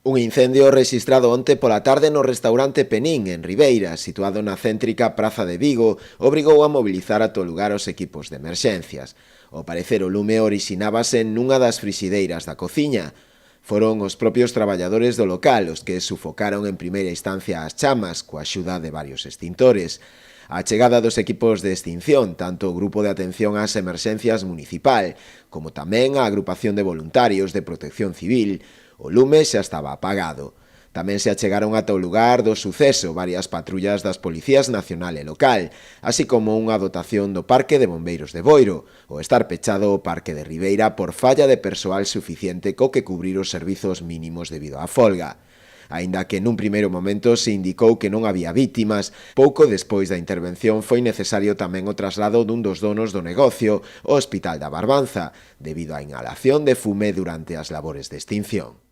Un incendio rexistrado onte pola tarde no restaurante Penín, en Ribeira, situado na céntrica Praza de Vigo, obrigou a mobilizar ata o lugar os equipos de emerxencias. Ao parecer o lume orixinábase nunha das frixideiras da cociña. Foron os propios traballadores do local os que sufocaron en primeira instancia as chamas coa axuda de varios extintores. A chegada dos equipos de extinción, tanto o Grupo de Atención ás Emerxencias Municipal como tamén a Agrupación de Voluntarios de Protección Civil, o lume xa estaba apagado. Tamén se achegaron ata o lugar do suceso varias patrullas das Policías Nacional e Local, así como unha dotación do Parque de Bombeiros de Boiro, o estar pechado o Parque de Ribeira por falla de persoal suficiente co que cubrir os servizos mínimos debido á folga. Aínda que nun primeiro momento se indicou que non había vítimas, pouco despois da intervención foi necesario tamén o traslado dun dos donos do negocio ao Hospital da Barbanza, debido á inhalación de fume durante as labores de extinción.